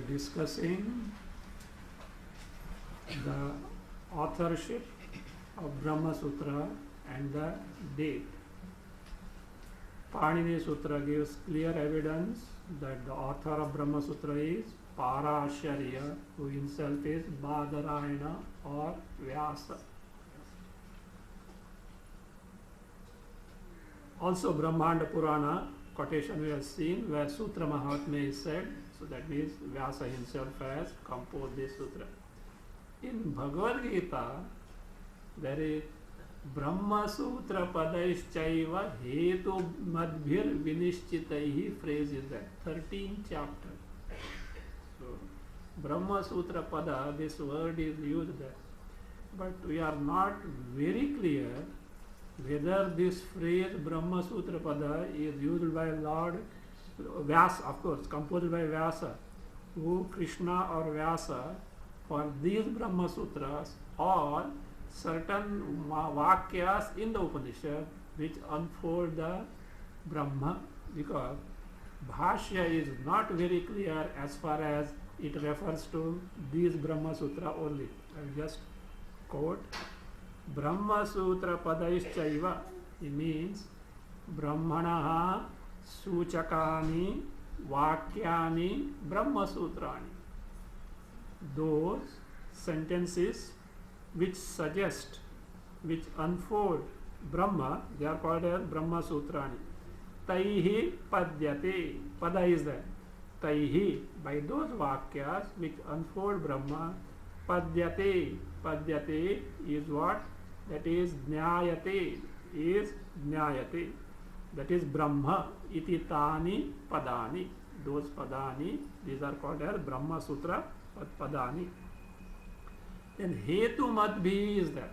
discussing the authorship of Brahmasutra and the date. Panini Sutra gives clear evidence that the author of Brahmasutra is Parasharya, who himself is Badarayana or Vyasa. Also Brahmanda Purana quotation we have seen where Sutra Mahatmya is said, so that means Vyasa himself has composed this sutra. In Bhagavad Gita, there is Brahmasutra Padaischaiva Hetu Madbhir Vinishchitaihi phrase is that 13th chapter. So Brahmasutra Pada, this word is used there. But we are not very clear whether this phrase Brahmasutra Pada is used by Lord Vyasa, of course, composed by Vyasa, who Krishna or Vyasa for these Brahmasutras, or certain Vakyas in the Upanishad which unfold the Brahma, because Bhashya is not very clear as far as it refers to these Brahma Sutra only. I will just quote Brahmasutra Padaischaiva. It means Brahmanaha Suchakani Vakyani Brahmasutrani. Those sentences which suggest, which unfold Brahma, they are called as Brahma Sutrani. Taihi Padyate, Pada is there. Taihi, by those Vakyas which unfold Brahma, Padyate, Padyate is what? That is Jnayate, that is Brahma, iti tani Padani. Those Padani, these are called as Brahma Sutra Padani. Then Hetu Madbhi is there.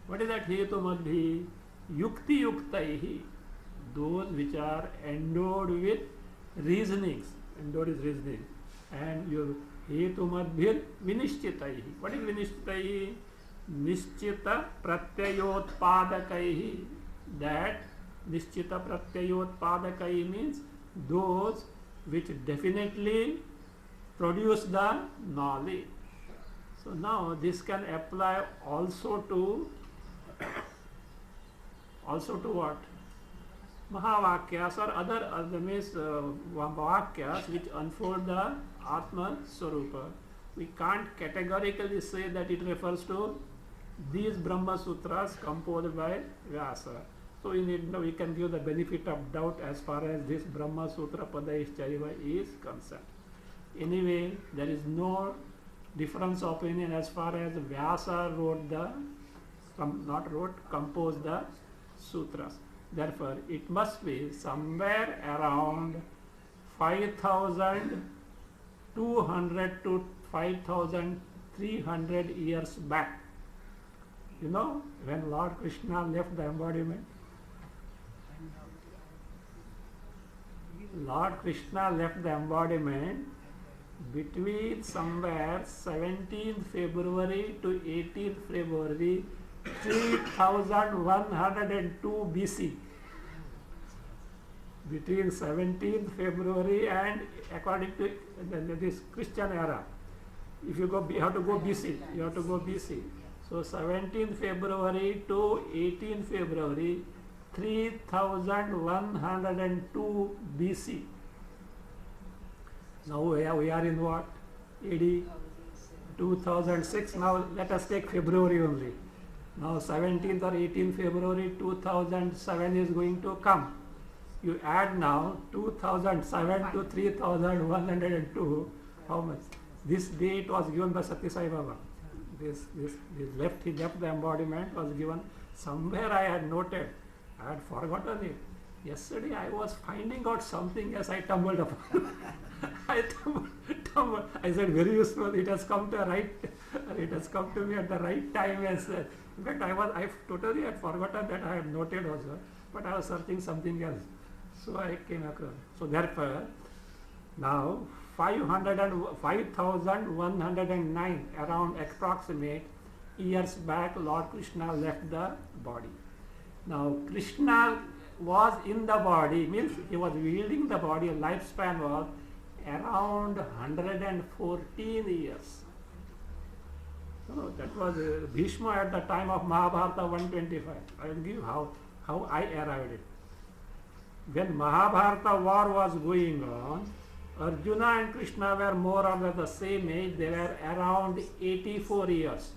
What is that Hetu Madbhi? Yukti Yuktaihi. Those which are endowed with reasonings. Endowed is reasoning. And your Hetu Madbhir Vinishchitaihi. What is Vinishchitaihi? Nischita Pratyayotpadakaihi. That Nischita Pratyayotpadakaihi means those which definitely produce the knowledge. So now this can apply also to what? Mahavakyas or other means Vakyas which unfold the Atma Swarupa. We can't categorically say that it refers to these Brahma Sutras composed by Vyasa. So we can give the benefit of doubt as far as this Brahma Sutra Padaischaiva is concerned. Anyway, there is no difference of opinion as far as Vyasa composed the sutras. Therefore, it must be somewhere around 5,200 to 5,300 years back. You know, when Lord Krishna left the embodiment, between somewhere 17th February to 18th February 3102 BC. Between 17th February and according to this Christian era, if you have to go BC. So 17th February to 18th February 3102 BC. Now we are in what? AD 2006. Now let us take February only. Now 17th or 18th February 2007 is going to come. You add now 2007 to 3102. How much? This date was given by Satya Sai Baba. He left the embodiment was given. Somewhere I had noted. I had forgotten it. Yesterday I was finding out something as I tumbled upon. I said, very useful. It has come to me at the right time. In fact, I totally had forgotten that I had noted also, but I was searching something else. So I came across. So therefore, now 5,109 around approximate years back, Lord Krishna left the body. Now Krishna was in the body, means he was wielding the body, lifespan was around 114 years. No, that was Bhishma at the time of Mahabharata 125. I will give how I arrived it. When Mahabharata war was going on, Arjuna and Krishna were more or less the same age. They were around 84 years.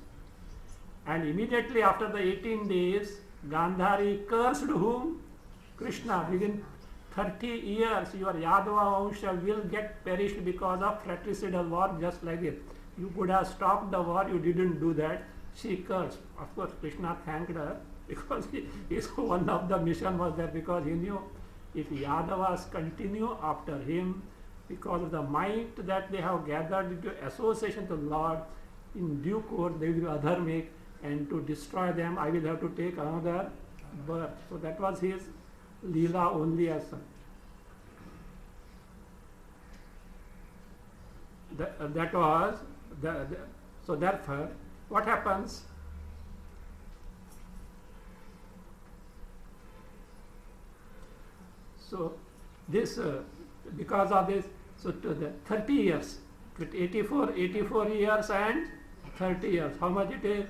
And immediately after the 18 days, Gandhari cursed whom? Krishna. Within 30 years, your Yadava Vansha will get perished because of fratricidal war, just like it. You could have stopped the war, you didn't do that. She cursed. Of course, Krishna thanked her because one of the mission was there, because he knew if Yadavas continue after him, because of the might that they have gathered into association to Lord, in due course they will be adharmic, and to destroy them I will have to take another birth. So that was his Leela only as such. That was so therefore what happens? So this because of this, so to the 30 years, with 84 years and 30 years, how much it is?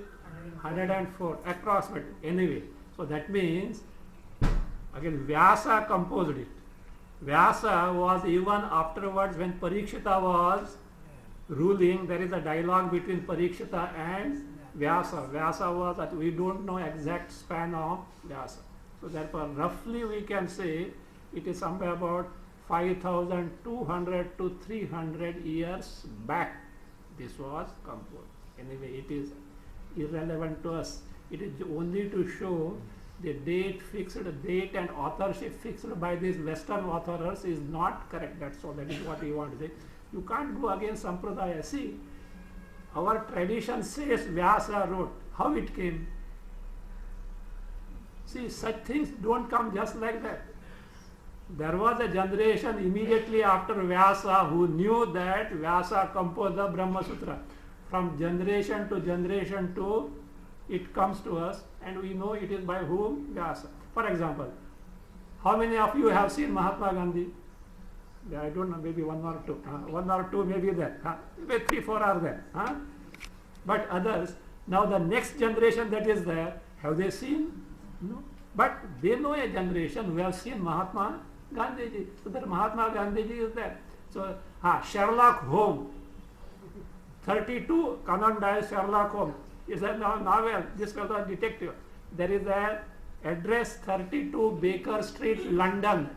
104 approximately. Anyway, so that means again Vyasa composed it. Vyasa was even afterwards when Parikshita was ruling. There is a dialogue between Parikshita and Vyasa. Vyasa was that we don't know exact span of Vyasa. So therefore roughly we can say it is somewhere about 5,200 to 300 years back this was composed. Anyway, it is irrelevant to us. It is only to show the date, fixed date and authorship fixed by these Western authors is not correct. That's all. That is what we want to say. You can't go against Sampradaya. See, our tradition says Vyasa wrote. How it came? See, such things don't come just like that. There was a generation immediately after Vyasa who knew that Vyasa composed the Brahmasutra. From generation to it comes to us, and we know it is by whom? Vyasa. For example, how many of you have seen Mahatma Gandhi? I don't know, maybe one or two. One or two maybe there. Maybe 3, 4 are there. But others, now the next generation that is there, have they seen? No. But they know a generation who have seen Mahatma Gandhiji. So that Mahatma Gandhiji is there. So Sherlock Holmes, 32 Conan Doyle Sherlock Holmes is a novel. This fellow is detective. There is a address 32 Baker Street, London,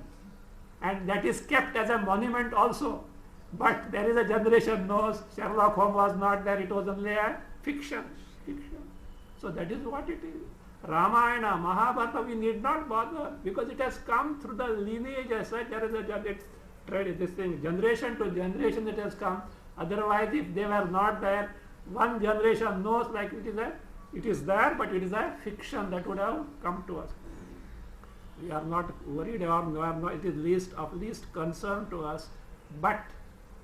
and that is kept as a monument also. But there is a generation knows Sherlock Holmes was not there. It was only a fiction. So that is what it is. Ramayana, Mahabharata, we need not bother because it has come through the lineage as such. There is this thing, generation to generation it has come. Otherwise, if they were not there, one generation knows like it is there, but it is a fiction that would have come to us. We are not worried or it is of least concern to us. But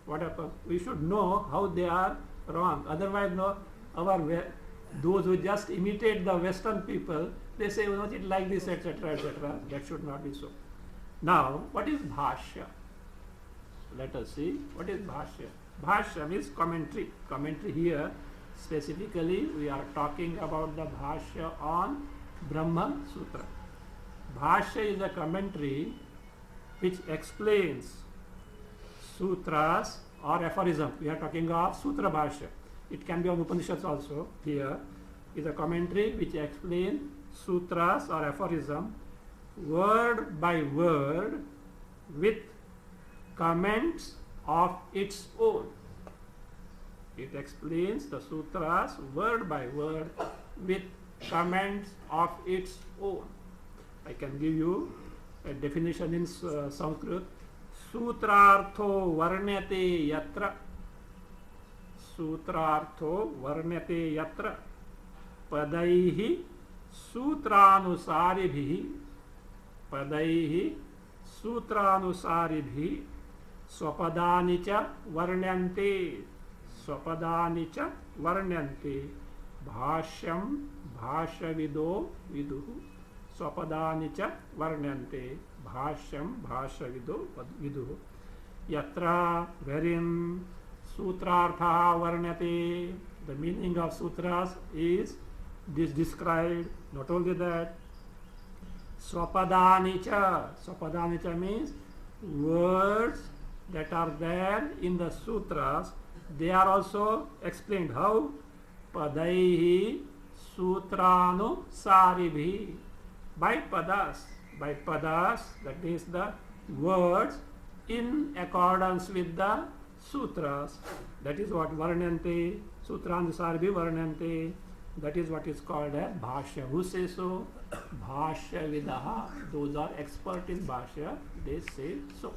what happens? We should know how they are wrong. Otherwise, those who just imitate the Western people, they say, it like this, etc., etc. That should not be so. Now, what is Bhashya? Let us see. What is Bhashya? Bhashya means commentary. Commentary here, specifically, we are talking about the Bhashya on Brahmasutra. Bhashya is a commentary which explains sutras or aphorism. We are talking of Sutra Bhashya. It can be on Upanishads also. Here is a commentary which explains sutras or aphorism word by word with comments of its own. It explains the sutras word by word with comments of its own. I can give you a definition in Sanskrit. Sutrartho varnyate yatra. Sutrartho varnyate yatra. Padaihi sutranusaribhi. Padaihi sutranusaribhi. Swapadani cha varnyante. Swapadani cha varnyante. Bhashyam bhashyavido viduhu. Swapadani cha varnyante. Bhashyam bhashyavido viduhu. yatra, wherein sutrartha varnyate, the meaning of sutras is described. Not only that, swapadanicha means words that are there in the sutras, they are also explained. How? Padaihi sutranusaribhi, by padas, that is the words in accordance with the sutras. That is what varnante, sutranusaribhi varnante. That is what is called a bhashya. Who says so? Bhashya vidaha. Those are expert in bhashya. They say so.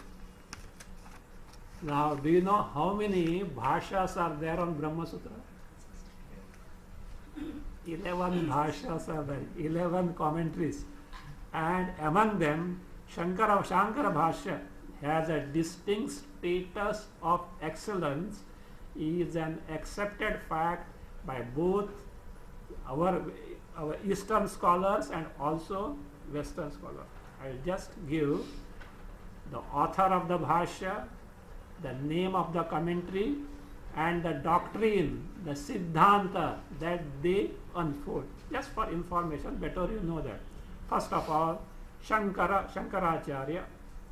Now, do you know how many bhashyas are there on Brahmasutra? 11 bhashyas are there, 11 commentaries. And among them, Shankara Bhashya has a distinct status of excellence. Is an accepted fact by both our Eastern scholars and also Western scholars. I will just give the author of the Bhashya, the name of the commentary, and the doctrine, the Siddhanta that they unfold. Just for information, better you know that. First of all, Shankaracharya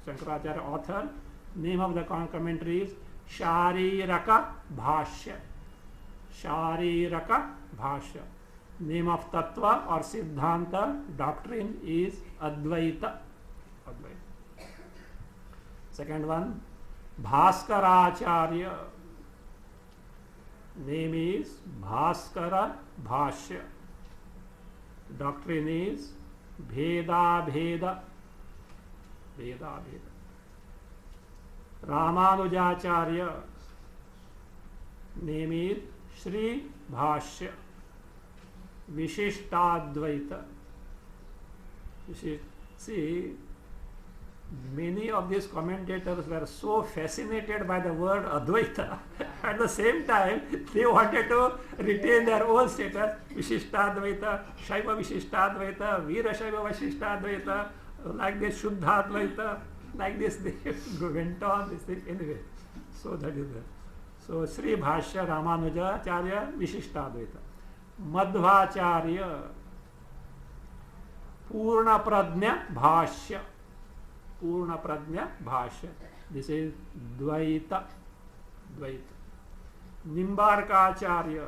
author, name of the commentary is Shariraka Bhashya. Name of Tattva or Siddhanta doctrine is Advaita. Second one, Bhaskaracharya. Name is Bhaskara Bhashya. Doctrine is Bheda. Ramanujacharya. Name is Shri Bhashya. Vishishtadvaita. See, many of these commentators were so fascinated by the word Advaita. At the same time, they wanted to retain their own status. Vishishtadvaita, Shaiva Vishishtadvaita, Veera Shaiva Vishishtadvaita, like this Shuddhabodhananda, like this they went on this thing. Anyway, so that is it. So Sri Bhashya Ramanujacharya Vishishtadvaita. Madhvacharya Purna Pradnya Bhashya. This is Dvaita. Nimbarkacharya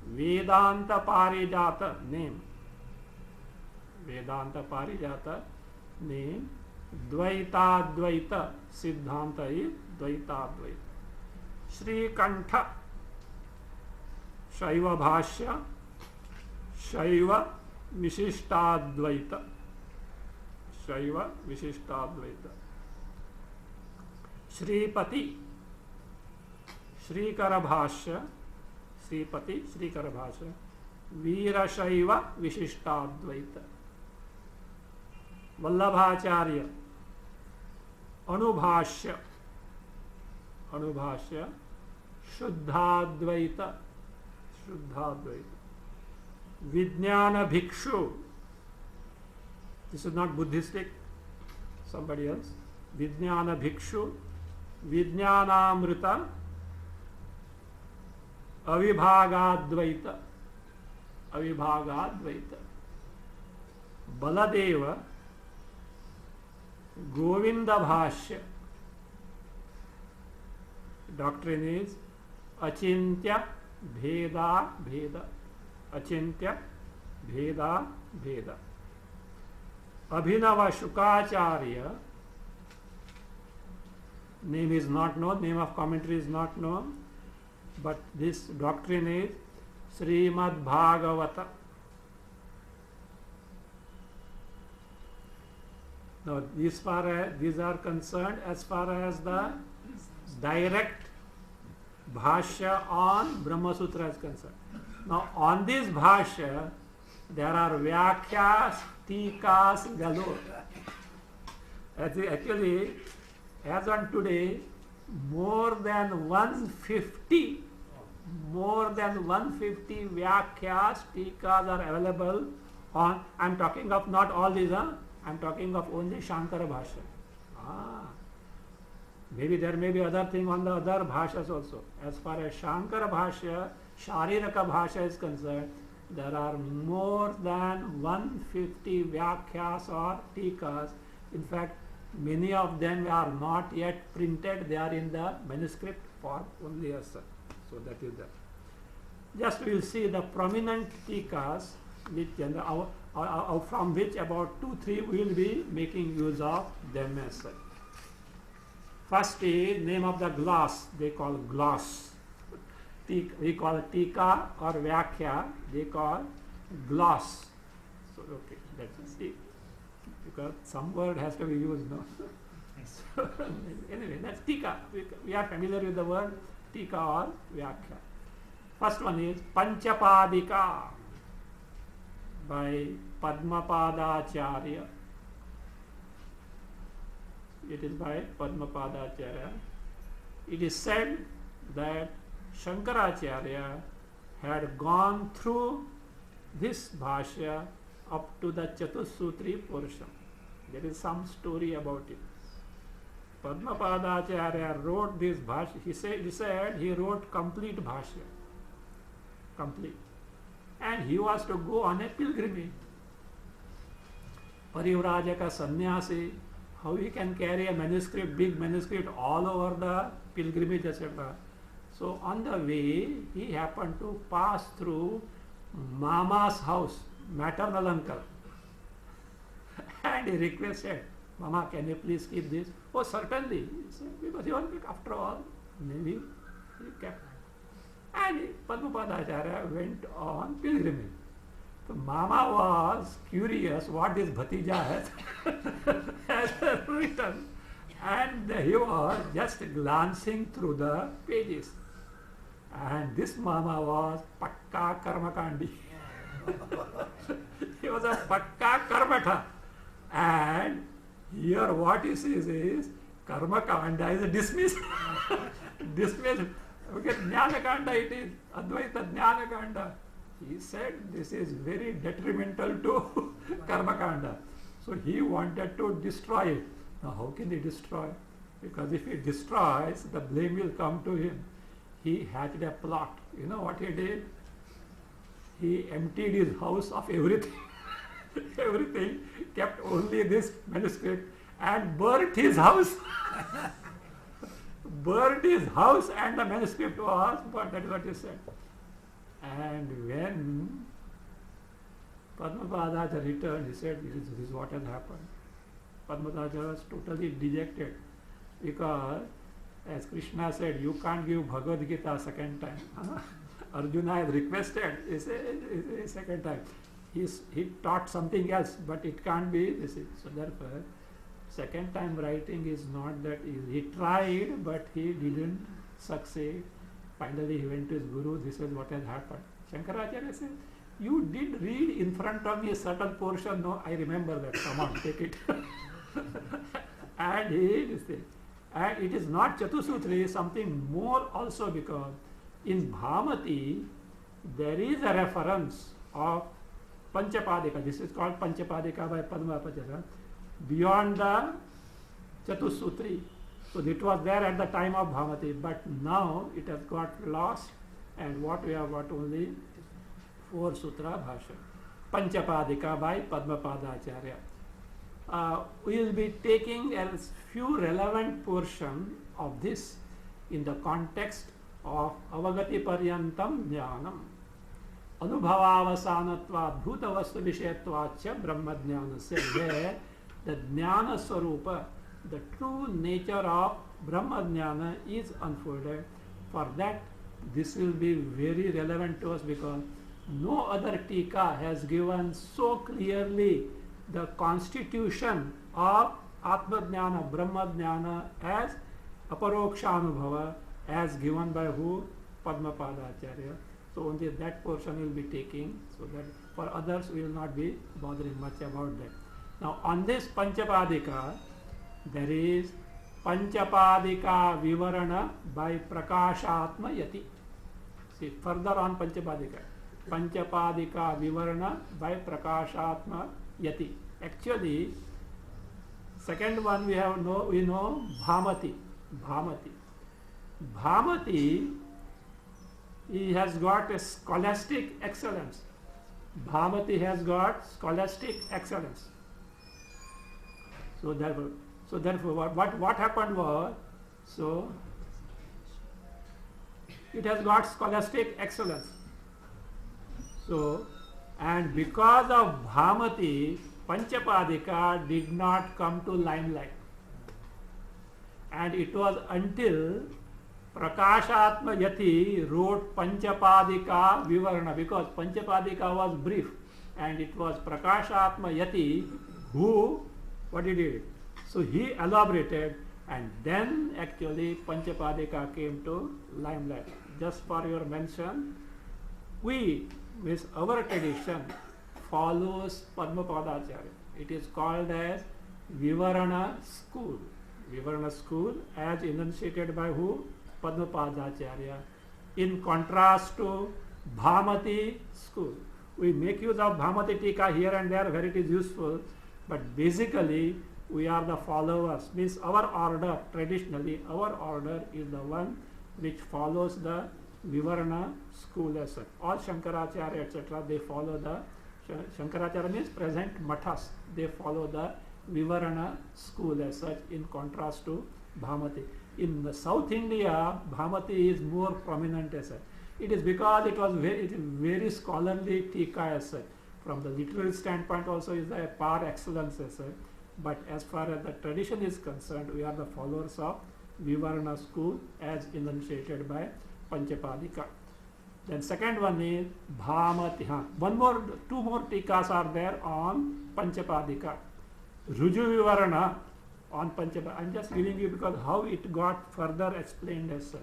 Vedanta Parijata name. Dvaita Siddhanta is Dvaita. Sri Kantha Shaiva Bhashya Shaiva Vishishtadvaita. Shripati Shrikara Bhashya Veera Shaiva Vishishtadvaita. Vallabhacharya Anubhashya Shuddhabodhananda. Vijnana Bhikshu. This is not Buddhistic, somebody else. Vijnana Bhikshu, Vijnanamrita, Avibhagadvaita. Baladeva, Govinda Bhashya. Doctrine is Achintya Bheda. Abhinava Shukacharya. Name is not known, name of commentary is not known, but this doctrine is Srimad Bhagavata. Now, these are concerned as far as the direct Bhashya on Brahmasutra is concerned. Now, on this Bhashya, there are Vyakhyas, Tikas, galore. Actually, as on today, more than 150 Vyakhyas, Tikas are available on. I am talking of not all these, I am talking of only Shankara Bhashya. Ah, maybe there may be other thing on the other bhashas also. As far as Shankara Bhashya, Shariraka Bhashya is concerned, there are more than 150 Vyakhyas or Tikas. In fact, many of them are not yet printed, they are in the manuscript form only as such. So that is that. Just we will see the prominent Tikas which from which about 2-3 we will be making use of them as such. First is name of the gloss, they call gloss. We call Tika or Vyakhya, they call gloss. So okay, let's see. Because some word has to be used, no? So, anyway, that's Tika. We are familiar with the word Tika or Vyakhya. First one is Panchapadika by Padmapadacharya. It is by Padmapadacharya. It is said that Shankaracharya had gone through this bhashya up to the Chatussutri portion. There is some story about it. Padmapadacharya wrote this bhashya. He said he wrote complete bhashya. Complete. And he was to go on a pilgrimage. Parivrajaka sannyasi, how he can carry a manuscript, big manuscript all over the pilgrimage, etc. So on the way, he happened to pass through Mama's house, maternal uncle. And he requested, Mama, can you please keep this? Oh, certainly. He said, because after all, maybe he kept. And Padmapadacharya went on pilgrimage. So Mama was curious what this Bhatija has written. And he was just glancing through the pages. And this Mama was Pakka Karmakandi. He was a Pakka Karmata. And here what he says is Karmakanda is dismissed. Dismissed. Okay, Jnanakanda it is. Advaita Jnanakanda. He said this is very detrimental to Karmakanda. So he wanted to destroy it. Now how can he destroy? Because if he destroys, the blame will come to him. He hatched a plot. You know what he did? He emptied his house of everything. Everything, kept only this manuscript and burnt his house. Burnt his house and the manuscript was burnt. That is what he said. And when Padmapadacharya returned, he said, this is what has happened. Padmapadacharya was totally dejected because, as Krishna said, you can't give Bhagavad Gita second time. Arjuna had requested a second time. He taught something else, but it can't be this. So therefore, second time writing is not that easy. He tried, but he didn't succeed. Finally, he went to his guru. This is what has happened. Shankaracharya said, you did read in front of me a certain portion. No, I remember that. Come on, take it. And it is not Chatusutri, something more also, because in Bhamati, there is a reference of Panchapadika. This is called Panchapadika by Padmapadacharya. Beyond the Chatusutri. So it was there at the time of Bhamati, but now it has got lost, and what we have got only 4 Sutra Bhashya. Panchapadika by Padmapadacharya. We will be taking a few relevant portions of this in the context of Avagati Paryantam Jnanam. Anubhavavasanatva Bhutavastu Vishayatvacha Brahma Jnanasya, where the Jnana Swarupa, the true nature of Brahma Jnana is unfolded. For that, this will be very relevant to us, because no other Tika has given so clearly the constitution of Atma Jnana, Brahma Jnana as Aparokshanubhava, as given by who? Padmapadacharya. So only that portion will be taking, so that for others we will not be bothering much about that. Now on this Panchapadika, there is Panchapadika Vivarana by Prakashatma Yati. See, further on Panchapadika. Panchapadika Vivarana by Prakashatma Yati. Actually, Second one we know Bhamati. Bhamati. Bhamati, he has got a scholastic excellence. Bhamati has got scholastic excellence. So therefore what happened was, so it has got scholastic excellence. So, and because of Bhamati, Panchapadika did not come to limelight. And it was until Prakashatma Yati wrote Panchapadika Vivarana, because Panchapadika was brief, and it was Prakashatma Yati who, what he did? So he elaborated, and then actually Panchapadika came to limelight. Just for your mention, we, with our tradition, follows Padmapadacharya. It is called as Vivarana school. Vivarana school as enunciated by who? Padmapadacharya. In contrast to Bhamati school. We make use of Bhamati Tika here and there where it is useful, but basically we are the followers. Means our order, traditionally our order is the one which follows the Vivarana school as such. All Shankaracharya etc. they follow the Shankaracharya means present mathas. They follow the Vivarana school as such, in contrast to Bhamati. In the South India, Bhamati is more prominent as such. It is because it was very scholarly tika as such. From the literal standpoint also is a par excellence as such. But as far as the tradition is concerned, we are the followers of Vivarana school as enunciated by Panchapadika. Then second one is Bhamati. Two more tikas are there on Panchapadika. Ruju Vivarana on Panchapadika. I am just giving you because how it got further explained as such.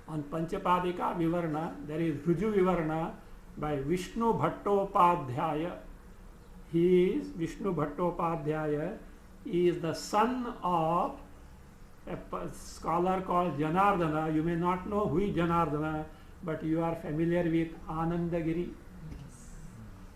On Panchapadika Vivarana, there is Ruju Vivarana by Vishnu Bhattopadhyaya. He is Vishnu Bhattopadhyaya. He is the son of a scholar called Janardana. You may not know who is Janardana, but you are familiar with Anandagiri.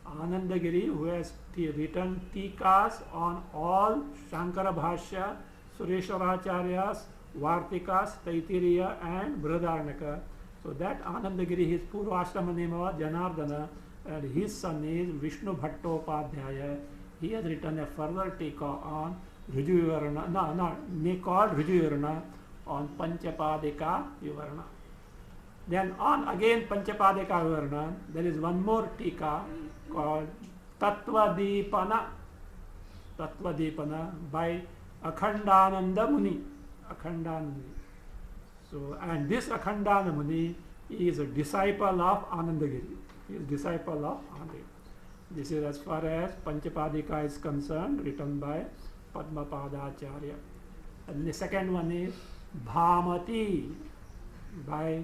Anandagiri, who has written tikas on all Shankara Bhashya, Sureshwaracharya's, Vartikas, Taitiriya and Brihadaranyaka. So that Anandagiri, his Purvashrama name was Janardana, and his son is Vishnu Bhattopadhyaya. He has written a further tika on Ruju Vivarana, called Ruju Vivarana on Panchapadika Vivarana. Then on again Panchapadika Vivarana, there is one more tika called Tattvadipana. Tattvadipana by Akhandananda Muni. Akhandananda. So, and this Akhandananda Muni is a disciple of Anandagiri. He is disciple of Anandagiri. This is as far as Panchapadika is concerned, written by Padmapadacharya. And the second one is Bhamati by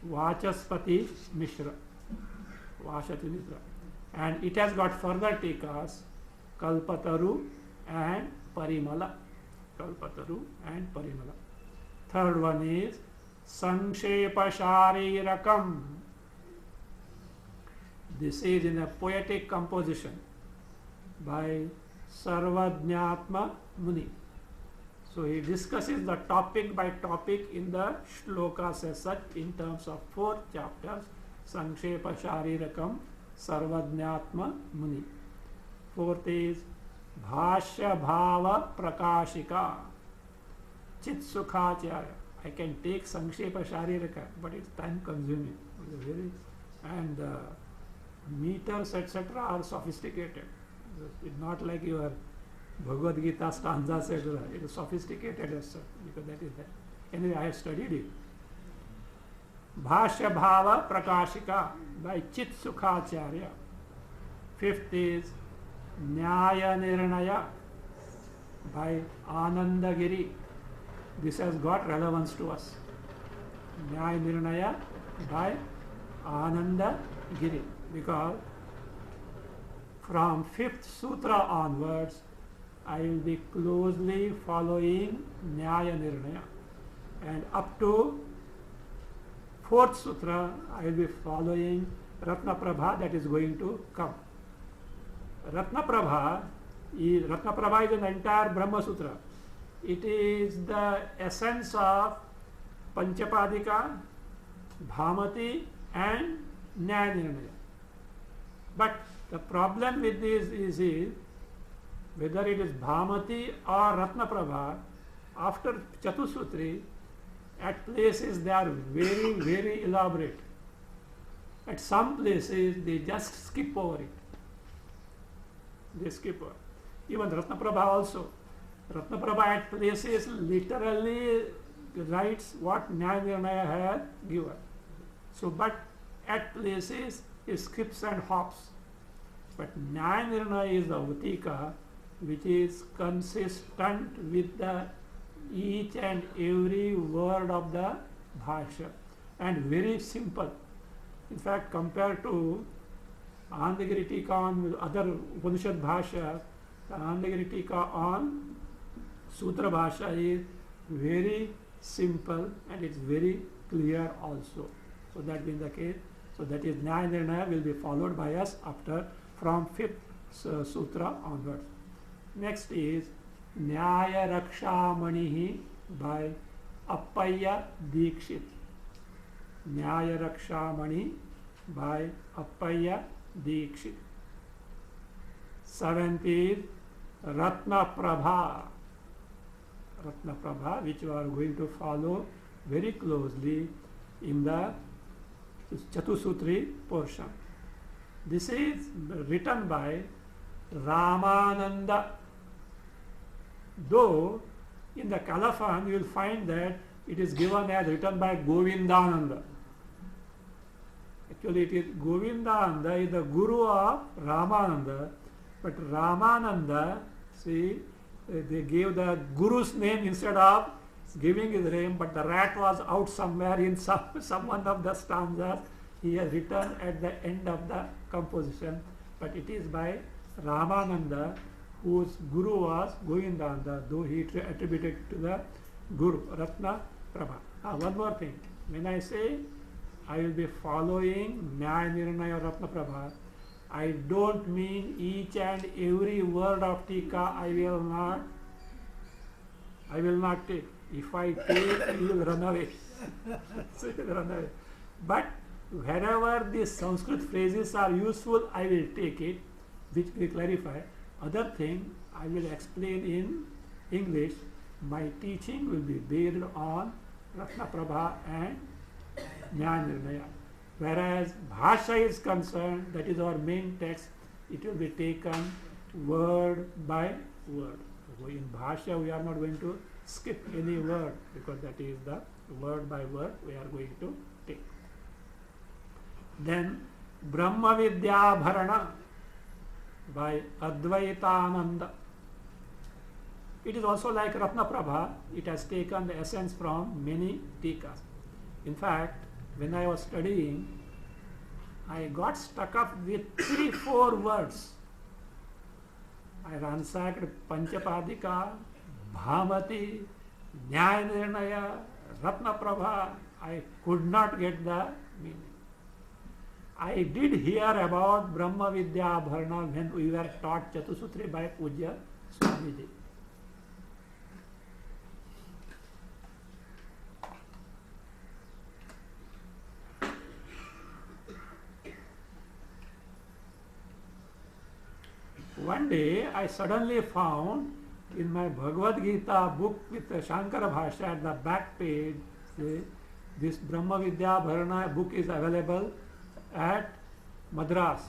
Vachaspati Mishra. Vachati Mishra. And it has got further tikas, Kalpataru and Parimala. Kalpataru and Parimala. Third one is Sankshepa Sharirakam. This is in a poetic composition by Sarvajñatma Muni. So he discusses the topic by topic in the shlokas as such in terms of 4 chapters. Sankshepa Sharirakam Sarvajñatma Muni. Fourth is Bhashya Bhava Prakashika Chit Sukhacharya. I can take Sankshepa Shariraka, but it's time consuming. And meters etc. are sophisticated. It's not like your Bhagavad Gita stanzas etc. It is sophisticated as such, because that is that. Anyway, I have studied it. Bhashya Bhava Prakashika by Chit Sukhacharya. Fifth is Nyaya Nirnaya by Anandagiri. This has got relevance to us. Nyaya Nirnaya by Anandagiri, because from 5th sutra onwards I will be closely following Nyaya Nirnaya, and up to 4th sutra I will be following Ratna Prabha that is going to come. Ratna Prabha Ratna Prabha is an entire Brahmasutra. It is the essence of Panchapadika, Bhamati and Nyaya Nirnaya. But the problem with this is whether it is Bhamati or Ratna Prabha, after Chatusutri, at places they are very, very elaborate. At some places they just skip over it. They skip over. Even Ratna Prabha also. Ratna Prabha at places literally writes what Nyaya Nirnaya has given. So, but at places it skips and hops. But Nyaya Nirnaya is the Vatika which is consistent with the each and every word of the Bhashya and very simple. In fact, compared to Anandagiri Tika on other Upanishad Bhashya, the Anandagiri Tika on Sutra Bhashya is very simple and it's very clear also. So that being the case, so that is Nyaya Nirnaya will be followed by us after from 5th Sutra onwards. Next is Nyaya Rakshamanihi by Appaya Dikshit. Nyaya Rakshamani by Appaya Dikshit. 7th is Ratna Prabha. Ratna Prabha, which we are going to follow very closely in the Chatusutri portion. This is written by Ramananda. Though in the Colophon you will find that it is given as written by Govindananda. Actually it is Govindananda is the guru of Ramananda, but Ramananda, see, they gave the guru's name instead of giving his name, but the rat was out somewhere in some one of the stanzas. He has written at the end of the composition, but it is by Ramananda, whose guru was Govindananda, though he attributed to the guru, Ratna Prabha. One more thing, when I say I will be following Nyaya Nirnaya Ratna Prabha, I don't mean each and every word of Tika I will not take. If I take, you will run away. So you will run away. But wherever these Sanskrit phrases are useful, I will take it, which will clarify. Other thing I will explain in English. My teaching will be based on Ratna Prabha and Nyaya Nirnaya. Whereas Bhashya is concerned, that is our main text, it will be taken word by word. So in Bhashya we are not going to skip any word, because that is the word by word we are going to take. Then Brahma Vidya Bharana by Advaitananda. It is also like Ratna Prabha, it has taken the essence from many tikas. In fact, when I was studying, I got stuck up with 3-4 words. I ransacked Panchapadika, Bhamati, Nyaya Nirnaya, Ratna Prabha. I could not get the meaning. I did hear about Brahma Vidya Bharana when we were taught Chatusutri by Pujya Swami. One day I suddenly found in my Bhagavad Gita book with the Shankara Bhashya at the back page, this Brahma Vidya Bharana book is available at Madras.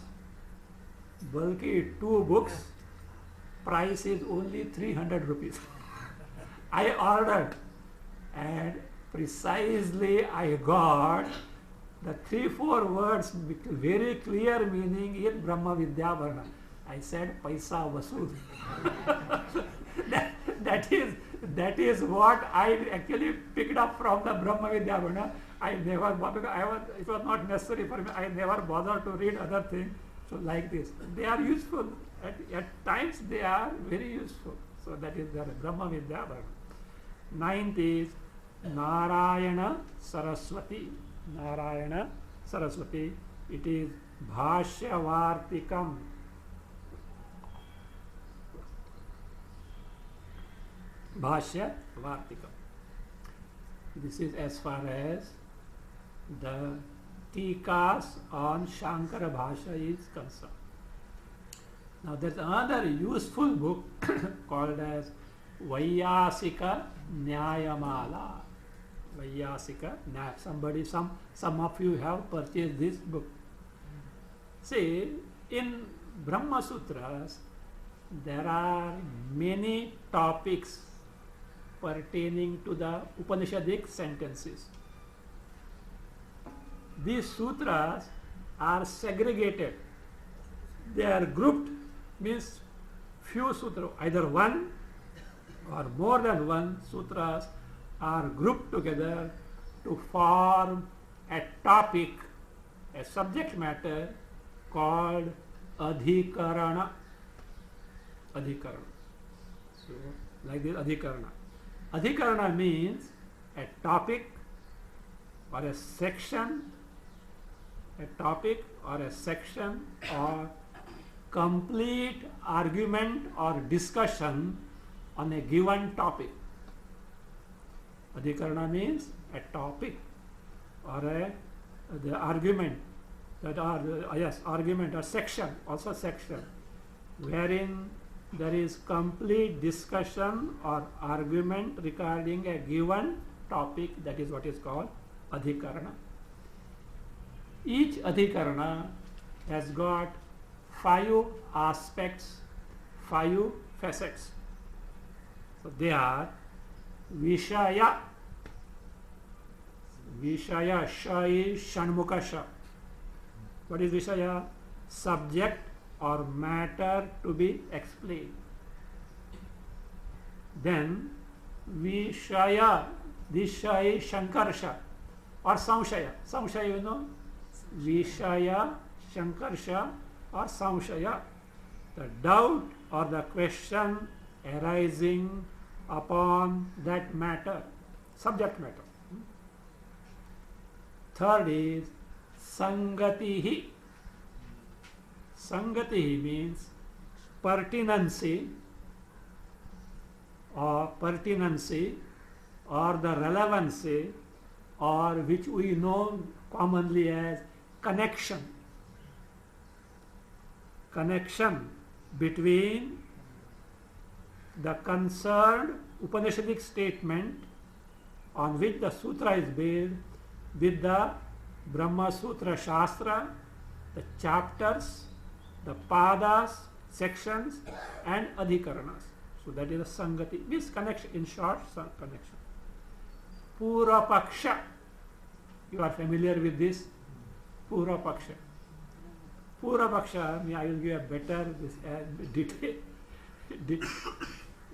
Bulky 2 books, price is only 300 rupees. I ordered and precisely I got the 3-4 words with very clear meaning in Brahma Vidya Bharana. I said Paisa Vasool. that is what I actually picked up from the Brahma Vidya Bharana. It was not necessary for me. I never bothered to read other things. So like this, they are useful. At times they are very useful. So that is the Brahma Vidya Bharana. 9th is Narayana Saraswati. Narayana Saraswati. It is Bhashyavartikam. Bhashya Vartika. This is as far as the Tikas on Shankara Bhashya is concerned. Now there is another useful book called as Vaiyasika Nyayamala. Vaiyasika Nyaya. Some of you have purchased this book. See, in Brahmasutras, there are many topics pertaining to the Upanishadic sentences. These sutras are segregated. They are grouped, means few sutras, either one or more than one sutras are grouped together to form a topic, a subject matter called Adhikarana. Adhikarana. So, like this, Adhikarana. Adhikarana means a topic or a section, or complete argument or discussion on a given topic. Adhikarana means a topic or the argument argument or section, also section, wherein there is complete discussion or argument regarding a given topic. That is what is called Adhikarana. Each Adhikarana has got 5 aspects, 5 facets. So they are Vishaya, Sha is Shanmukha Sha. What is Vishaya? Subject or matter to be explained. Then Vishaya, this Sha is Shankarsha or Samshaya. Samshaya, you know, Vishaya, Shankarsha or Samshaya. The doubt or the question arising upon that matter, subject matter. Third is Sangatihi. Sangatihi means pertinency or the relevancy, or which we know commonly as connection. Connection between the concerned Upanishadic statement on which the sutra is based with the Brahmasutra Shastra, the chapters, the padas, sections and adhikaranas. So that is a Sangati, means connection, in short, connection. Pura Paksha. You are familiar with this? Pura Paksha. Pura Paksha, I will give a better detail.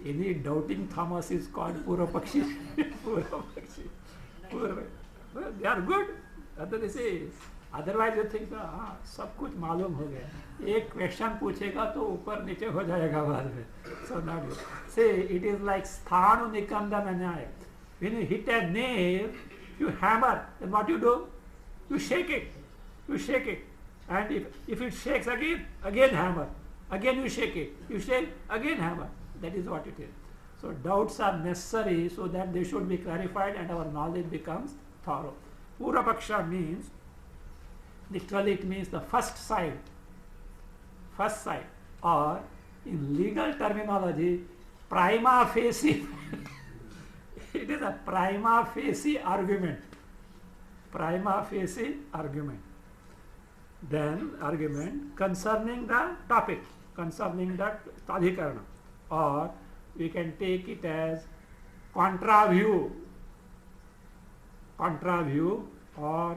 Any doubting Thomas is called Pura Pakshi. Pura Pakshi. Well, they are good. Otherwise you think सब कुछ मालूम हो गया. एक question पूछेगा तो ऊपर नीचे हो जाएगा बाद में. So not good. Say it is like sthanu nikandana nyaya. When you hit a nail, you hammer. Then what you do? You shake it. You shake it. And if it shakes again hammer. Again you shake it. You shake, again hammer. That is what it is. So doubts are necessary so that they should be clarified and our knowledge becomes thorough. Purapaksha means, literally it means the first side, or in legal terminology, prima facie. It is a prima facie argument. Prima facie argument. Then argument concerning the topic, concerning the adhikarana, or we can take it as contra view or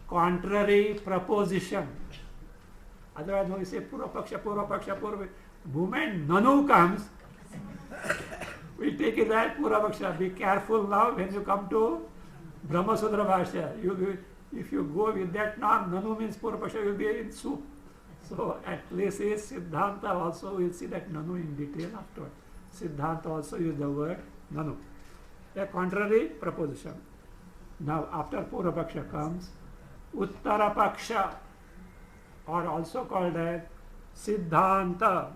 contrary proposition. Otherwise, when we say Purapaksha, moment Nanu comes, we take it as Purapaksha. Be careful now when you come to Brahmasutra Bhashya. If you go with that norm, Nanu means Purapaksha, you will be in soup. So at places, Siddhanta also, we will see that Nanu in detail afterward. Siddhanta also use the word Nanu. A contrary proposition. Now after Purapaksha comes Uttarapaksha, or also called as Siddhanta,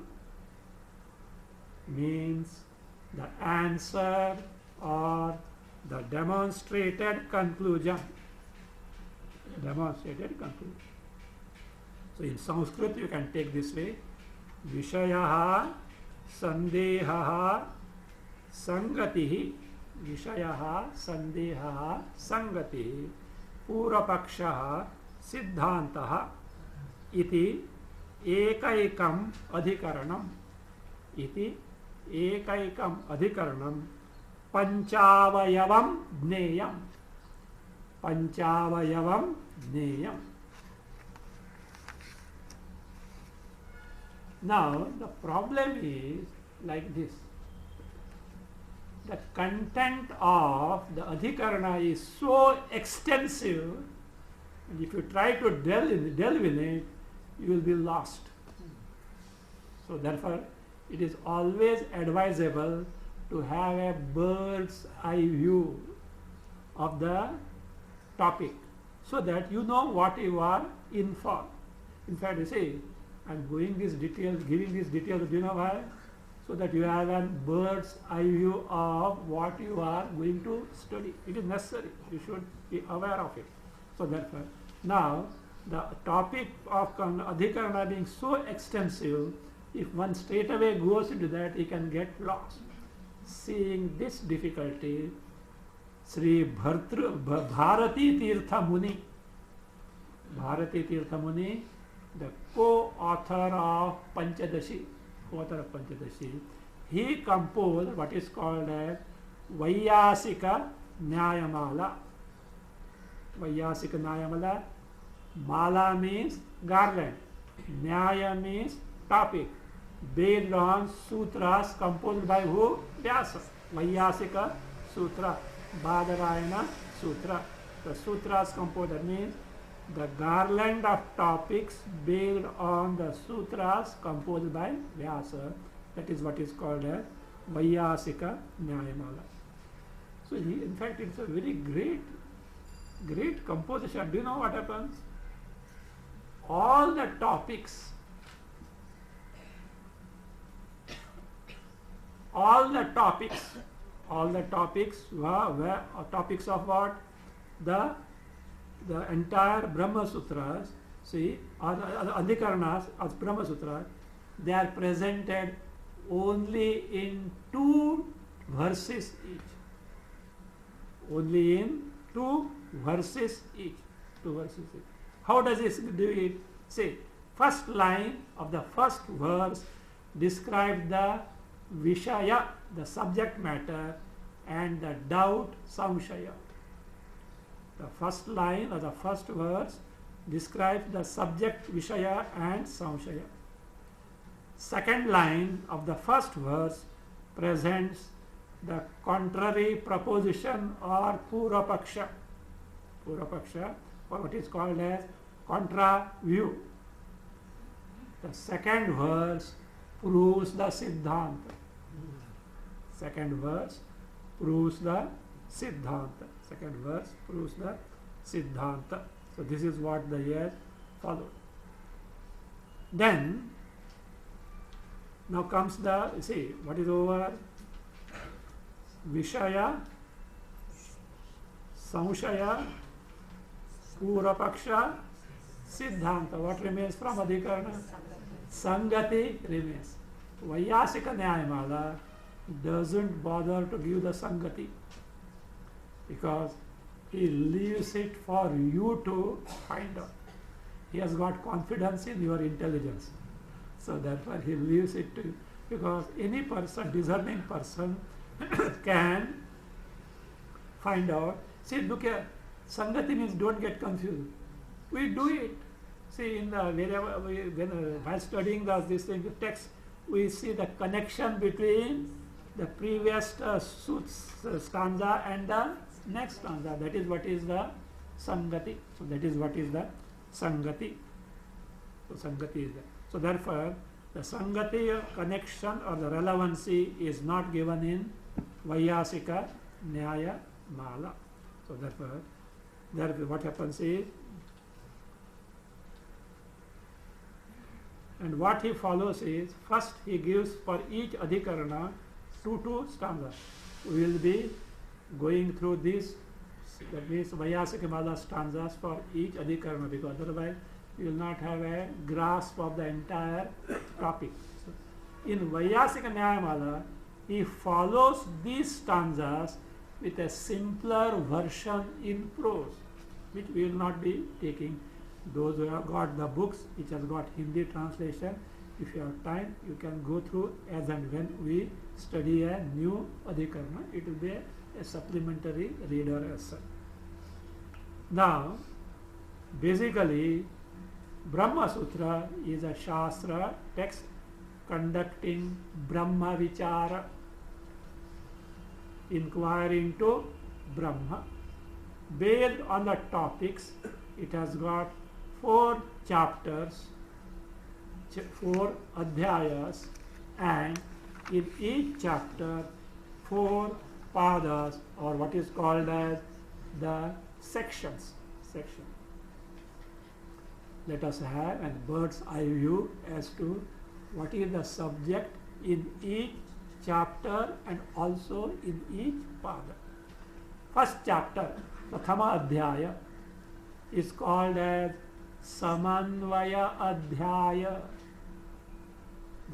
means the answer or the demonstrated conclusion. Demonstrated conclusion. So in Sanskrit you can take this way: Vishayaha Sandehaha Sangatihi. Vishayaha Sandehaha Sangatihi Purapakshaha Siddhantaha iti ekaikam adhikaranam. Iti ekaikam adhikaranam panchavayavam jneyam. Panchavayavam jneyam. Now the problem is like this. The content of the adhikarana is so extensive, and if you try to delve in it, you will be lost. So therefore, it is always advisable to have a bird's eye view of the topic, so that you know what you are in for. In fact, you say, I am giving these details, do you know why? So that you have a bird's eye view of what you are going to study. It is necessary. You should be aware of it. So therefore, now the topic of adhikarana being so extensive, if one straight away goes into that, he can get lost. Seeing this difficulty, Sri Bharati Tirtha Muni, the co-author of Panchadashi, he composed what is called as Vaiyasika Nyayamala. Vaiyasika Nyayamala. Mala means garland. Nyaya means topic. Based on sutras composed by who? Vyasa. Vaiyasika Sutra. Badarayana Sutra. The sutras composed, that means the garland of topics based on the sutras composed by Vyasa. That is what is called as Vaiyasika Nyayamala. So in fact it's a very great composition. Do you know what happens? All the topics were topics of what? The entire Brahmasutras, see, or the Adhikaranas of Brahmasutras, they are presented only in 2 verses each. Only in 2 verses each. 2 verses each. How does this do it? See, first line of the first verse describes the Vishaya, the subject matter, and the doubt, Samshaya. The first line of the first verse describes the subject, Vishaya, and Samshaya. Second line of the first verse presents the contrary proposition or Purapaksha. Purapaksha, or what is called as contra view. The second verse proves the Siddhanta. Second verse proves the Siddhanta. Second verse proves the Siddhanta. So this is what the year followed. Then, now comes the, see, what is over? Vishaya, Samshaya, Purapaksha, Siddhanta. What remains from Adhikarana? Sangati remains. Vaiyasika Nyayamala doesn't bother to give the Sangati, because he leaves it for you to find out. He has got confidence in your intelligence. So therefore he leaves it to you, because any person, discerning person can find out. See, look here, Sangati means don't get confused. We do it. See, in the wherever while studying this thing, the text, we see the connection between the previous stanza and the next stanza. That is what is the Sangati. So that is what is the Sangati. So Sangati is there. So therefore, the Sangati connection or the relevancy is not given in Vaiyasika Nyaya Mala. So therefore, what happens is, and what he follows is, first he gives for each adhikarana two stanzas. We will be going through this, that means Vaiyasika Mala stanzas for each adhikarana, because otherwise you will not have a grasp of the entire topic. So, in Vaiyasika Nyayamala, he follows these stanzas with a simpler version in prose, which we will not be taking. Those who have got the books which has got Hindi translation, if you have time, you can go through as and when we study a new adhikarana. It will be a supplementary reader as such. Now, basically, Brahmasutra is a Shastra text conducting Brahma Vichara, inquiring to Brahma. Based on the topics, it has got 4 chapters, 4 adhyayas, and in each chapter 4 padas, or what is called as the sections. Let us have a bird's eye view as to what is the subject in each chapter and also in each pada. First chapter, Prathama Adhyaya, is called as Samanvaya Adhyaya.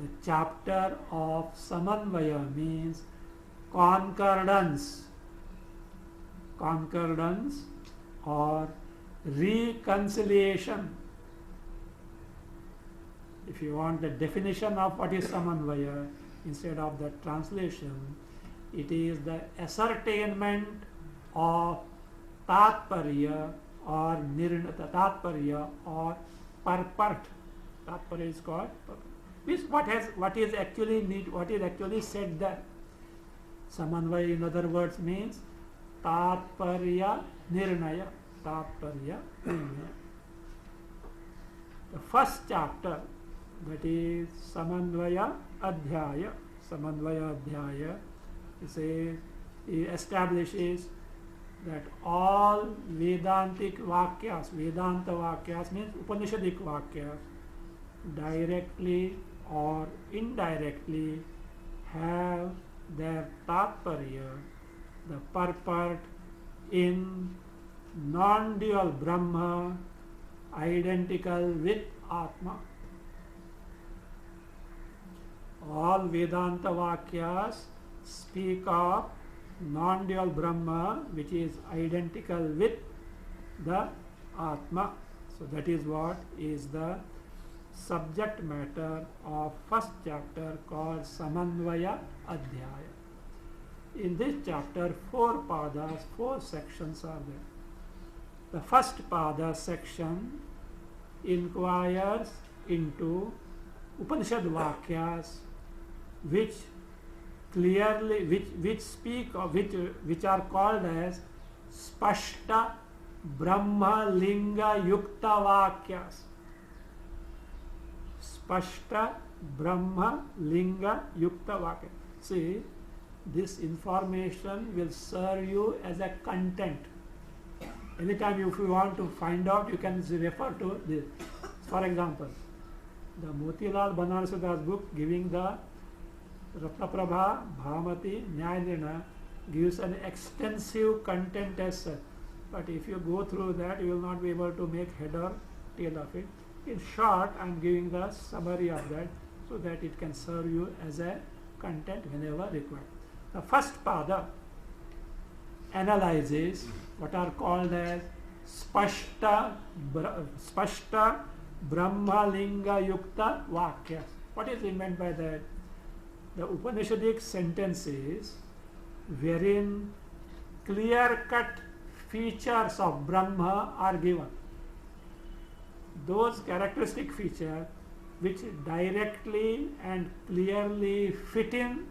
The chapter of Samanvaya means concordance or reconciliation. If you want the definition of what is Samanvaya, instead of the translation, it is the ascertainment of Tatparya or Tatparya or purport. Tatparya is called purport. Means what is actually said there. Samanvaya, in other words, means Tatparya Nirnaya. The first chapter, that is Samanvaya Adhyaya. It establishes that all Vedantic Vakyas, Vedanta Vakyas means Upanishadic Vakyas, directly or indirectly have their Tatparya, the purport, in non-dual Brahma, identical with Atma. All Vedanta Vakyas speak of non-dual Brahma, which is identical with the Atma. So that is what is the subject matter of first chapter called Samanvaya Adhyaya. In this chapter, 4 padas, 4 sections are there. The first pada section inquires into Upanishad Vakyas, which speak of which are called as Spashta Brahma Linga Yukta Vakyas. Spashta Brahma Linga Yukta Vakyas. See, this information will serve you as a content. Anytime if you want to find out, you can refer to this. For example, the Motilal Banaras Das book giving the Ratnaprabha, Bhamati, Nyayadena gives an extensive content as such. But if you go through that, you will not be able to make head or tail of it. In short, I am giving the summary of that so that it can serve you as a content whenever required. The first pada analyzes what are called as Spashta Brahmalinga Yukta Vakyas. What is meant by that? The Upanishadic sentences wherein clear-cut features of Brahma are given. Those characteristic features which directly and clearly fit in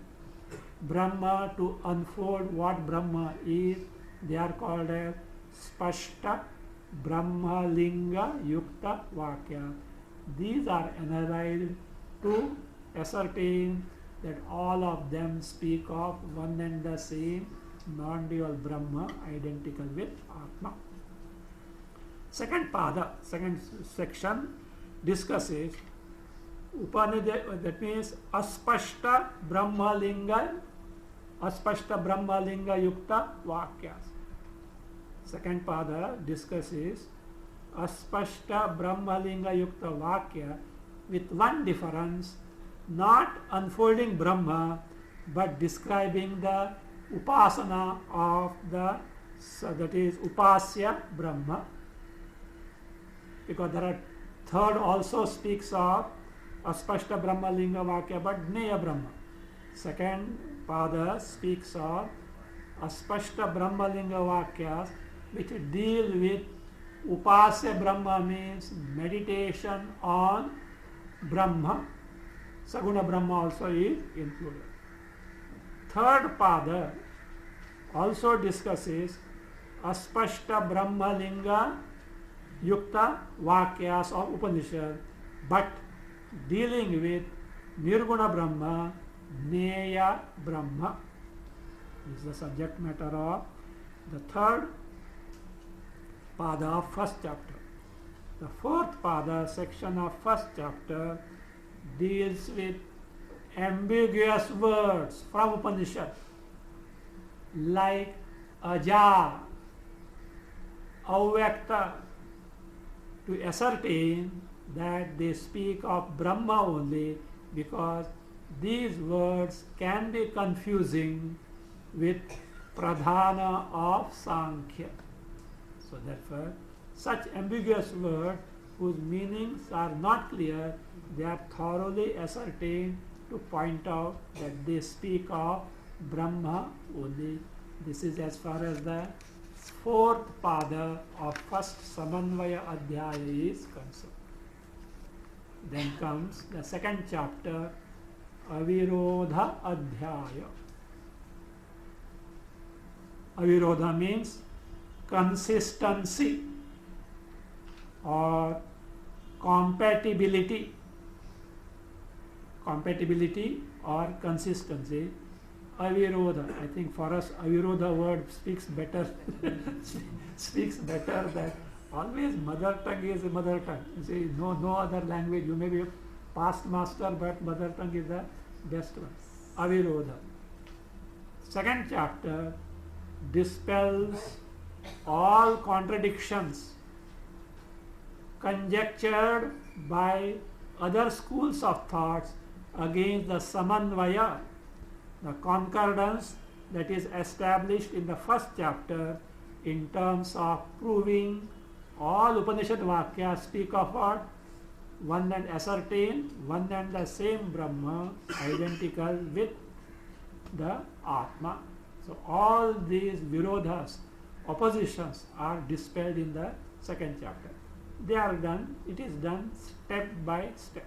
Brahma to unfold what Brahma is, they are called as Spashta Brahmalinga Yukta Vakya. These are analyzed to ascertain that all of them speak of one and the same non-dual Brahma, identical with Atma. Second pada, second section discusses Upanishad, that means Aspashta Brahmalinga Aspashta Brahmalinga Yukta Vakyas. Second pada discusses Aspashta Brahmalinga Yukta Vakya with one difference, not unfolding Brahma but describing the upasana of the, so that is Upasya Brahma. Because there are third also speaks of Aspashta Brahmalinga Vakya but Jnaya Brahma. Second pada speaks of Aspashta Brahmalinga Vakyas which deal with Upasya Brahma, means meditation on Brahma. Saguna Brahma also is included. Third pada also discusses Aspashta Brahmalinga Yukta Vakyas of Upanishad, but dealing with Nirguna Brahma, Jnaya Brahma. This is the subject matter of the third pada of first chapter. The fourth pada section of first chapter deals with ambiguous words from Upanishad like Aja, Avyakta, to ascertain that they speak of Brahma only, because these words can be confusing with Pradhana of Sankhya. So therefore, such ambiguous words whose meanings are not clear, they are thoroughly ascertained to point out that they speak of Brahma only. This is as far as the fourth pada of first Samanvaya Adhyaya is concerned. Then comes the second chapter, Avirodha Adhyaya. Avirodha means consistency or compatibility. Compatibility or consistency. Avirodha. I think for us Avirodha word speaks better. speaks better that always mother tongue is mother tongue. You see, no other language. You may be a past master, but mother tongue is the best one. Avirodha. Second chapter dispels all contradictions conjectured by other schools of thoughts against the Samanvaya, the concordance that is established in the first chapter in terms of proving all Upanishad Vakyas speak of what? One and ascertain, one and the same Brahma, identical with the Atma. So all these virodhas, oppositions, are dispelled in the second chapter. They are done, it is done step by step.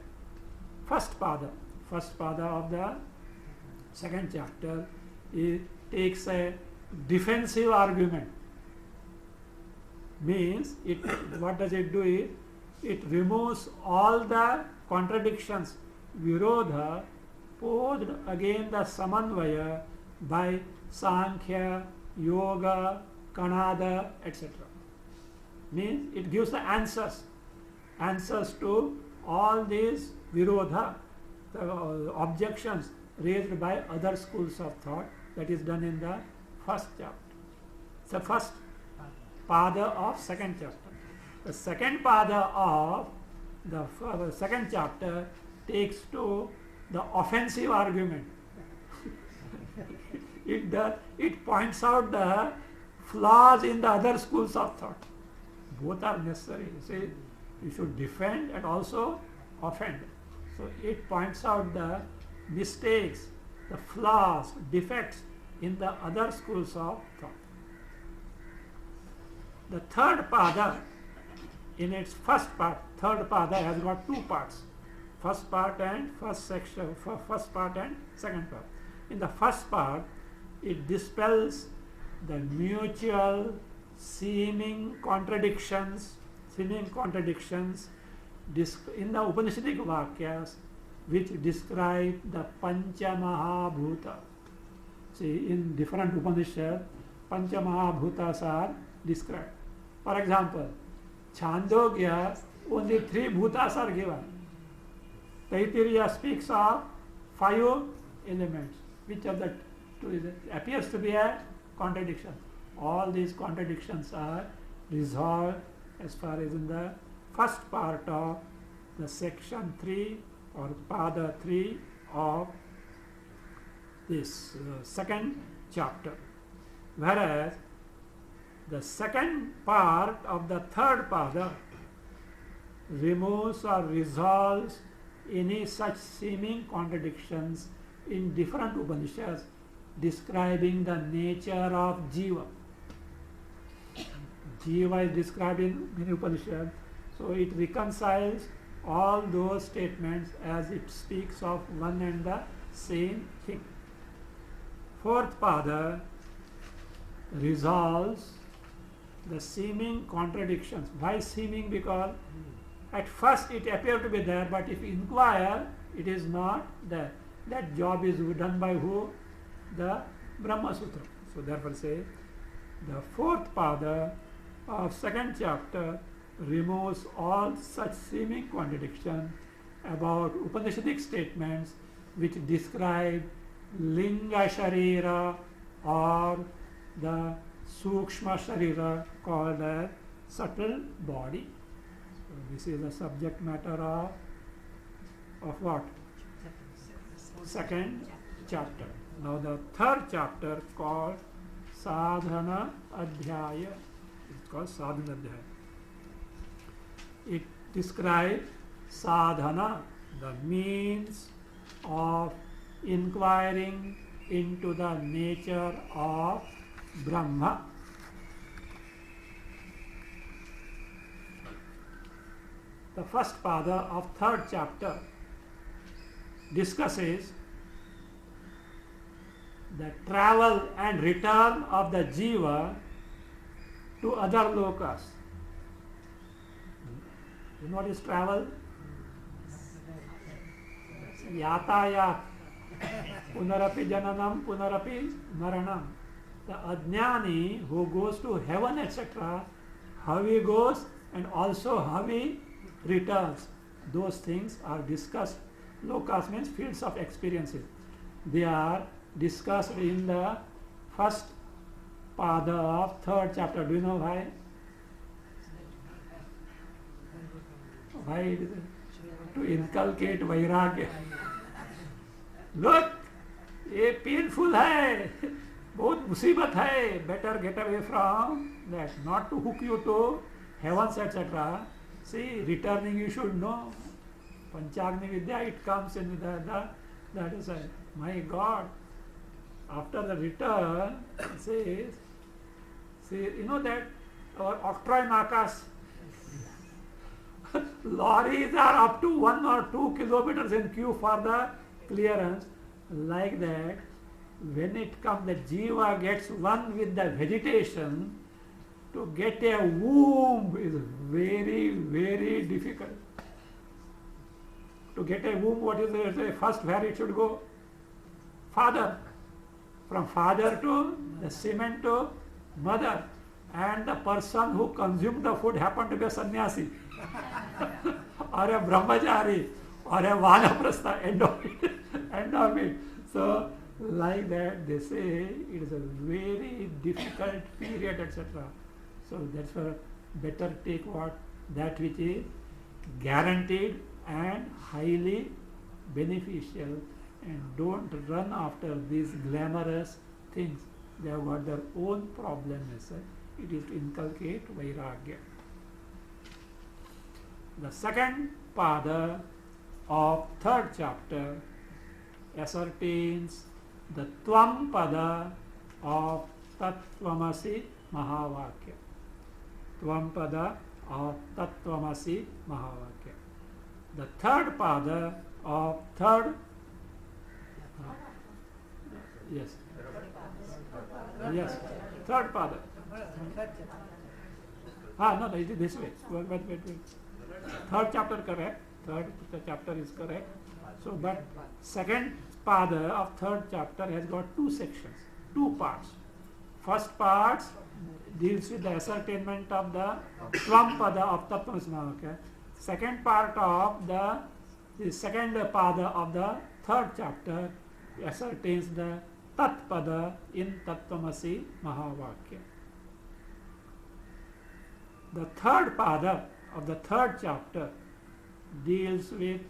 First pada of the second chapter, it takes a defensive argument. Means, what does it do? It removes all the contradictions, virodha, posed against the Samanvaya by Sankhya, Yoga, Kanada, etc. Means it gives the answers to all these virodha, the objections raised by other schools of thought. That is done in the first chapter. It's the first pada of second chapter. The second pada of the second chapter takes to the offensive argument. It points out the flaws in the other schools of thought. Both are necessary. You see, you should defend and also offend. So it points out the mistakes, the flaws, defects in the other schools of thought. The third pada, in its first part, third pada has got two parts. First part and first section, first part and second part. In the first part, it dispels the mutual seeming contradictions in the Upanishadic Vakyas which describe the Pancha Mahabhuta. See, in different Upanishads, Pancha Mahabhutas are described. For example, Chandogya, only 3 bhutas are given. Taittiriya speaks of 5 elements. Which are the appears to be a contradiction. All these contradictions are resolved as far as in the first part of the section 3 or pada 3 of this second chapter. Whereas the second part of the third pada removes or resolves any such seeming contradictions in different Upanishads describing the nature of Jiva. Jiva is described in many Upanishads, so it reconciles all those statements as it speaks of one and the same thing. Fourth pada resolves the seeming contradictions. Why seeming? Because at first it appeared to be there, but if you inquire, it is not there. That job is done by who? The Brahmasutra. So therefore say, the fourth pada of second chapter removes all such seeming contradiction about Upanishadic statements which describe Linga Sharira or the Sukshma Sharira called as subtle body. So this is the subject matter of what? Second chapter. Now the third chapter called Sadhana Adhyaya. It's called Sadhana Adhyaya. It describes sadhana, the means of inquiring into the nature of Brahma. The first pada of third chapter discusses the travel and return of the jiva to other lokas. You know what is travel? Yatayat. Punarapi jananam, punarapi maranam. The ajnani who goes to heaven, etc., how he goes and also how he returns. Those things are discussed. Lokas means fields of experiences. They are discussed in the first pada of third chapter. Do you know why? Why it is to inculcate vairagya. Look, ये painful है, बहुत मुसीबत है. Better get away from that. Not to hook you to heavens, etc. See, returning you should know. Panchagni Vidya, it comes in that is my God. After the return, says, see, you know that our octroi nakas, lorries are up to 1 or 2 kilometers in queue for the clearance. Like that, when it comes, the jiva gets one with the vegetation. To get a womb is very, very difficult. To get a womb, what is the first where it should go? Father. From father to the semen to mother. And the person who consumed the food happened to be a sannyasi or a brahmachari or a vanaprastha, end of it. So like that they say it is a very difficult period, etc. So that's why better take what? That which is guaranteed and highly beneficial, and don't run after these glamorous things. They have got their own problems. It is to inculcate vairagya. The second pada of third chapter ascertains the tvam pada of tattvamasi mahavakya. Tvam pada of tattvamasi mahavakya. The third pada of third third pada. No, it is this way. Wait. Third chapter correct. Third chapter is correct. So, but second pada of third chapter has got 2 sections, 2 parts. First part deals with the ascertainment of the tvam pada of tattvamasi mahavakya. Second part of the second pada of the third chapter ascertains the Tatpada in Tattvamasi Mahavakya. The third pada of the third chapter deals with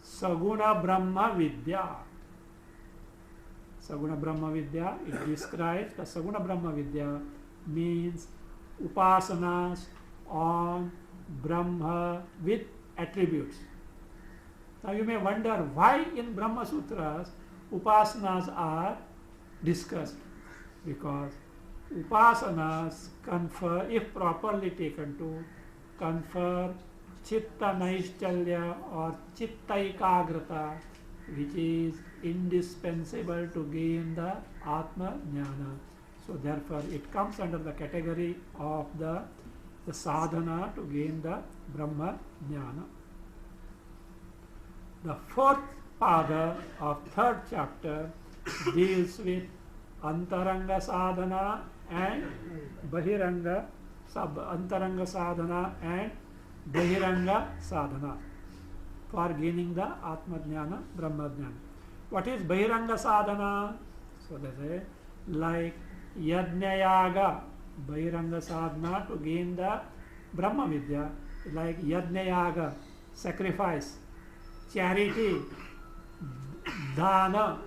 Saguna Brahma Vidya. Saguna Brahma Vidya, it describes the Saguna Brahma Vidya means upasanas on Brahma with attributes. Now you may wonder why in Brahmasutras upasanas are discussed, because upasanas confer, if properly taken to, confer chitta naishchalya or chitta ekagrata, which is indispensable to gain the Atma Jnana. So therefore it comes under the category of the sadhana to gain the Brahma Jnana. The fourth pada of third chapter deals with Antaranga Sadhana and Bahiranga Antaranga Sadhana and Bahiranga Sadhana for gaining the Atma Jnana, Brahma Jnana. What is Bahiranga Sadhana? So they say like Yajna Yaga, Bahiranga Sadhana to gain the Brahma Vidya, like Yajna Yaga, sacrifice, charity, dana,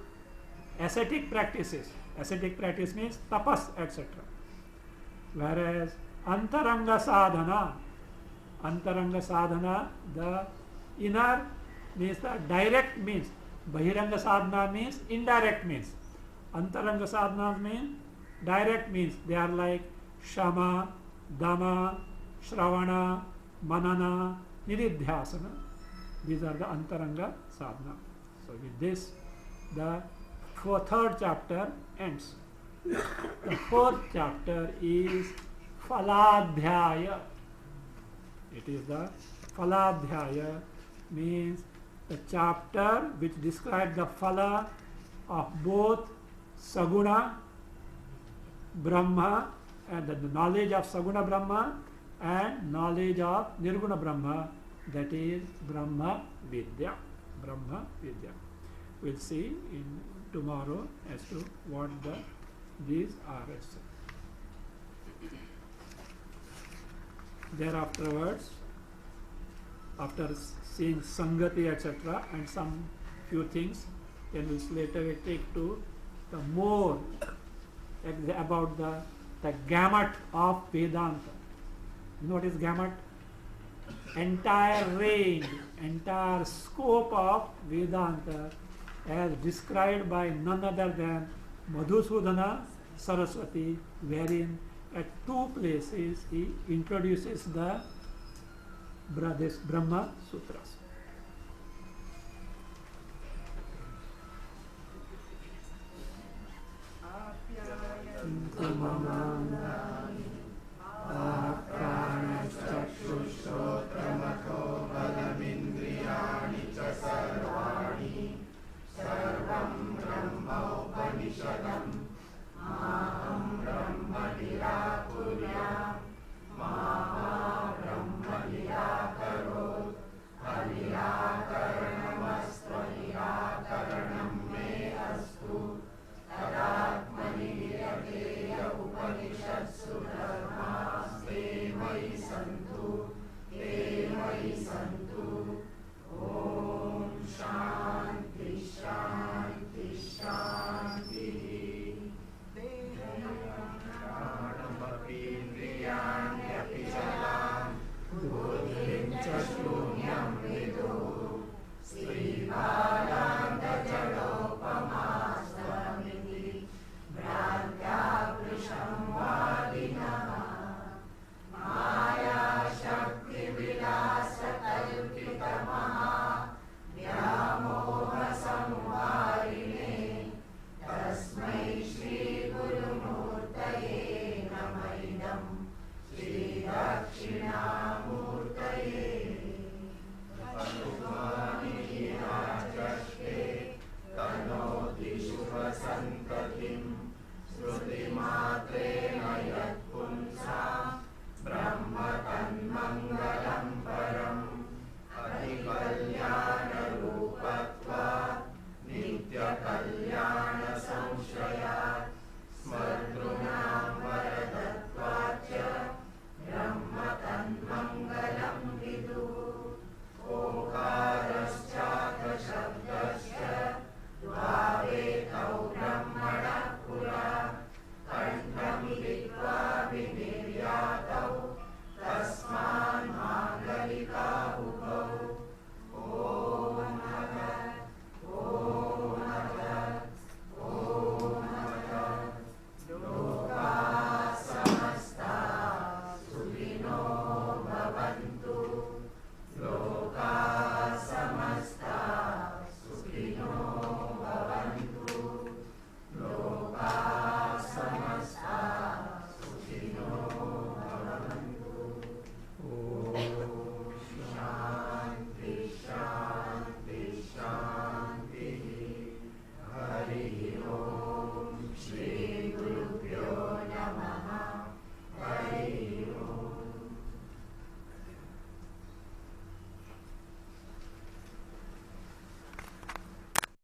ascetic practices. Ascetic practice means tapas, etc. Whereas Antaranga Sadhana, the inner means the direct means. Bahiranga Sadhana means indirect means. Antaranga Sadhana means direct means. They are like Shama, Dama, Shravana, Manana, Nididhyasana. These are the Antaranga Sadhana. So with this, the third chapter ends. The fourth chapter is Phaladhyaya. It is the Phaladhyaya, means the chapter which describes the phala of both Saguna Brahma and the knowledge of Saguna Brahma and knowledge of Nirguna Brahma, that is Brahma Vidya. Brahma Vidya. We'll see in tomorrow as to what these are. Thereafterwards, after seeing Sangati etc. and some few things, then later we take to the more about the gamut of Vedanta. You know what is gamut? Entire range, entire scope of Vedanta as described by none other than Madhusudana Saraswati, wherein at two places he introduces this Brahma Sutras.